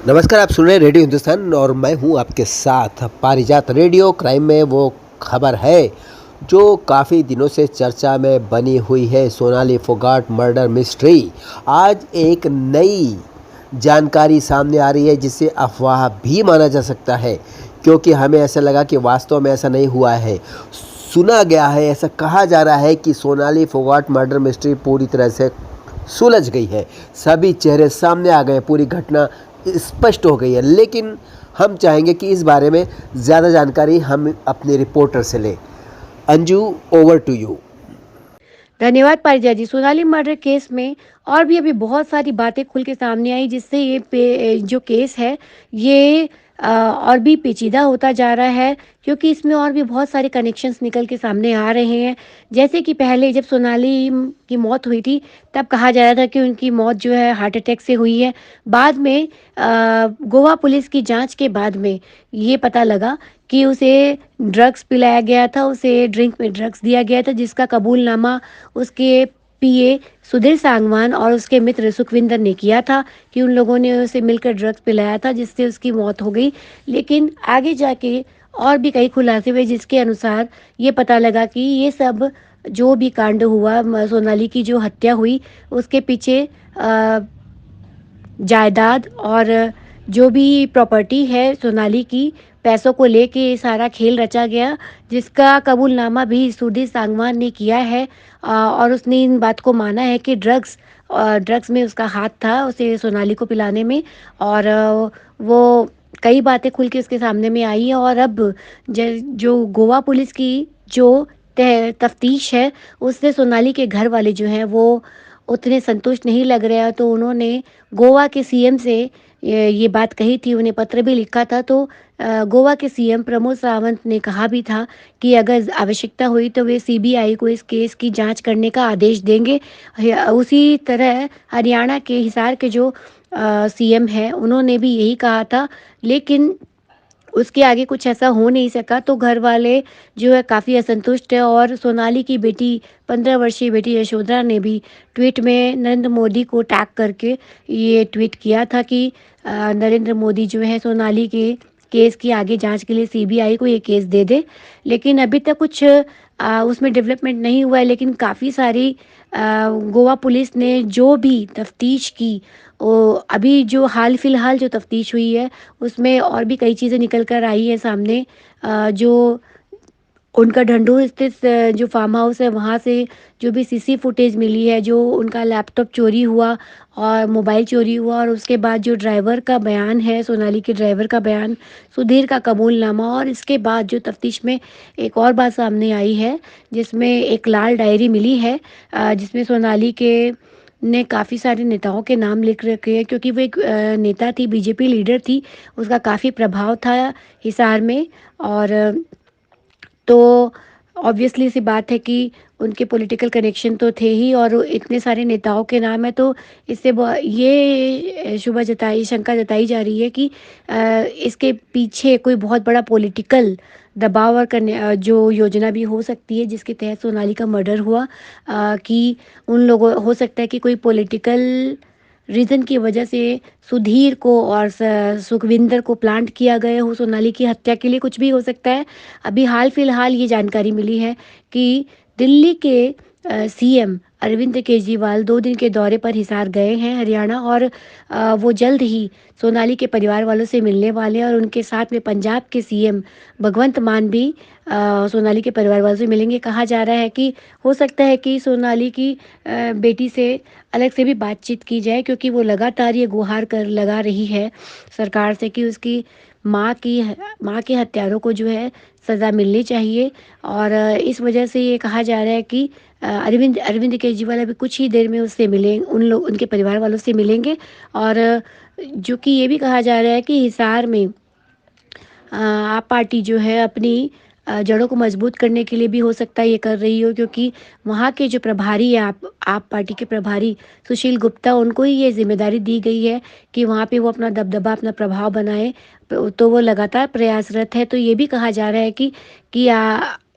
नमस्कार, आप सुन रहे हैं रेडियो हिंदुस्तान और मैं हूं आपके साथ। पारिजात रेडियो क्राइम में वो खबर है जो काफ़ी दिनों से चर्चा में बनी हुई है, सोनाली फोगाट मर्डर मिस्ट्री। आज एक नई जानकारी सामने आ रही है जिसे अफवाह भी माना जा सकता है, क्योंकि हमें ऐसा लगा कि वास्तव में ऐसा नहीं हुआ है। सुना गया है, ऐसा कहा जा रहा है कि सोनाली फोगाट मर्डर मिस्ट्री पूरी तरह से सुलझ गई है। सभी चेहरे सामने आ गए, पूरी घटना स्पष्ट हो गई है। लेकिन हम चाहेंगे कि इस बारे में ज़्यादा जानकारी हम अपने रिपोर्टर से लें। Anju, over to you. धन्यवाद पारिजा जी। सोनाली मर्डर केस में और भी अभी बहुत सारी बातें खुल के सामने आई, जिससे जो केस है ये और भी पेचीदा होता जा रहा है, क्योंकि इसमें और भी बहुत सारे कनेक्शंस निकल के सामने आ रहे हैं। जैसे कि पहले जब सोनाली की मौत हुई थी, तब कहा जा रहा था कि उनकी मौत जो है हार्ट अटैक से हुई है। बाद में गोवा पुलिस की जांच के बाद में ये पता लगा कि उसे ड्रग्स पिलाया गया था, उसे ड्रिंक में ड्रग्स दिया गया था, जिसका कबूलनामा उसके पीए सुधीर सांगवान और उसके मित्र सुखविंदर ने किया था कि उन लोगों ने उसे मिलकर ड्रग्स पिलाया था, जिससे उसकी मौत हो गई। लेकिन आगे जाके और भी कई खुलासे हुए, जिसके अनुसार ये पता लगा कि ये सब जो भी कांड हुआ, सोनाली की जो हत्या हुई, उसके पीछे जायदाद और जो भी प्रॉपर्टी है सोनाली की, पैसों को लेके सारा खेल रचा गया, जिसका कबूलनामा भी सुधीर सांगवान ने किया है। और उसने इन बात को माना है कि ड्रग्स में उसका हाथ था, उसे सोनाली को पिलाने में। और वो कई बातें खुल के उसके सामने में आई है। और अब जो गोवा पुलिस की जो तफ्तीश है, उससे सोनाली के घर वाले जो हैं वो उतने संतुष्ट नहीं लग रहे हैं। तो उन्होंने गोवा के सीएम से ये बात कही थी, उन्हें पत्र भी लिखा था। तो गोवा के सीएम प्रमोद सावंत ने कहा भी था कि अगर आवश्यकता हुई तो वे सीबीआई को इस केस की जांच करने का आदेश देंगे। उसी तरह हरियाणा के हिसार के जो सीएम है, उन्होंने भी यही कहा था। लेकिन उसके आगे कुछ ऐसा हो नहीं सका, तो घर वाले जो है काफ़ी असंतुष्ट है। और सोनाली की बेटी, 15 वर्षीय बेटी यशोधरा ने भी ट्वीट में नरेंद्र मोदी को टैग करके ये ट्वीट किया था कि नरेंद्र मोदी जो है सोनाली के केस की आगे जांच के लिए सीबीआई को ये केस दे दे। लेकिन अभी तक कुछ उसमें डेवलपमेंट नहीं हुआ है। लेकिन काफ़ी सारी गोवा पुलिस ने जो भी तफ्तीश की, वो अभी जो हाल फिलहाल जो तफ्तीश हुई है, उसमें और भी कई चीज़ें निकल कर आई है सामने। जो उनका ढंढूर स्थित जो फार्म हाउस है, वहाँ से जो भी सीसी फुटेज मिली है, जो उनका लैपटॉप चोरी हुआ और मोबाइल चोरी हुआ, और उसके बाद जो ड्राइवर का बयान है, सोनाली के ड्राइवर का बयान, सुधीर का कबूलनामा। और इसके बाद जो तफ्तीश में एक और बात सामने आई है, जिसमें एक लाल डायरी मिली है, जिसमें सोनाली के ने काफ़ी सारे नेताओं के नाम लिख रखे हैं, क्योंकि वो एक नेता थी, बीजेपी लीडर थी, उसका काफ़ी प्रभाव था हिसार में। और तो ऑब्वियसली सी बात है कि उनके पॉलिटिकल कनेक्शन तो थे ही, और इतने सारे नेताओं के नाम है। तो इससे ये शंका जताई जा रही है कि इसके पीछे कोई बहुत बड़ा पॉलिटिकल दबाव और जो योजना भी हो सकती है, जिसके तहत सोनाली का मर्डर हुआ। कि उन लोगों हो सकता है कि कोई पॉलिटिकल रीज़न की वजह से सुधीर को और सुखविंदर को प्लांट किया गया हो सोनाली की हत्या के लिए, कुछ भी हो सकता है। अभी हाल फिलहाल ये जानकारी मिली है कि दिल्ली के सीएम अरविंद केजरीवाल 2 दिन के दौरे पर हिसार गए हैं, हरियाणा। और वो जल्द ही सोनाली के परिवार वालों से मिलने वाले हैं, और उनके साथ में पंजाब के सीएम भगवंत मान भी सोनाली के परिवार वालों से मिलेंगे। कहा जा रहा है कि हो सकता है कि सोनाली की बेटी से अलग से भी बातचीत की जाए, क्योंकि वो लगातार ये गुहार कर लगा रही है सरकार से कि उसकी माँ के हत्यारों को जो है सज़ा मिलनी चाहिए। और इस वजह से ये कहा जा रहा है कि अरविंद केजरीवाल अभी कुछ ही देर में उससे मिलें उनके परिवार वालों से मिलेंगे। और जो कि ये भी कहा जा रहा है कि हिसार में आप पार्टी जो है अपनी जड़ों को मजबूत करने के लिए भी हो सकता है ये कर रही हो, क्योंकि वहाँ के जो प्रभारी है, आप पार्टी के प्रभारी सुशील गुप्ता, उनको ही ये जिम्मेदारी दी गई है कि वहाँ पे वो अपना दबदबा, अपना प्रभाव बनाए। तो वो लगातार प्रयासरत है। तो ये भी कहा जा रहा है कि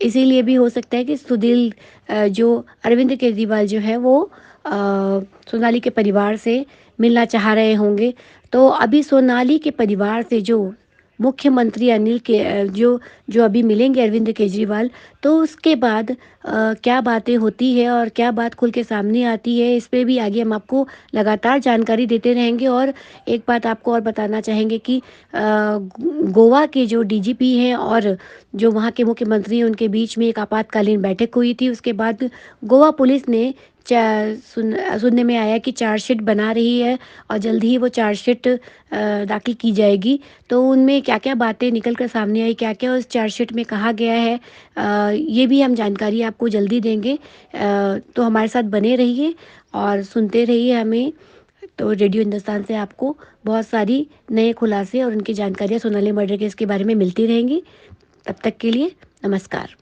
इसीलिए भी हो सकता है कि जो अरविंद केजरीवाल जो है वो सोनाली के परिवार से मिलना चाह रहे होंगे। तो अभी सोनाली के परिवार से जो मुख्यमंत्री अनिल के जो जो अभी मिलेंगे अरविंद केजरीवाल, तो उसके बाद क्या बातें होती है और क्या बात खुल के सामने आती है, इस पे भी आगे हम आपको लगातार जानकारी देते रहेंगे। और एक बात आपको और बताना चाहेंगे कि गोवा के जो डीजीपी हैं और जो वहाँ के मुख्यमंत्री हैं, उनके बीच में एक आपातकालीन बैठक हुई थी। उसके बाद गोवा पुलिस ने सुनने में आया कि चार्जशीट बना रही है और जल्द ही वो चार्जशीट दाखिल की जाएगी। तो उनमें क्या-क्या बातें निकल कर सामने आई, क्या-क्या उस चार्जशीट में कहा गया है, ये भी हम जानकारी आपको जल्दी देंगे। तो हमारे साथ बने रहिए और सुनते रहिए हमें। तो रेडियो हिंदुस्तान से आपको बहुत सारी नए खुलासे और उनकी जानकारियाँ सोनाली मर्डर केस के बारे में मिलती रहेंगी। तब तक के लिए नमस्कार।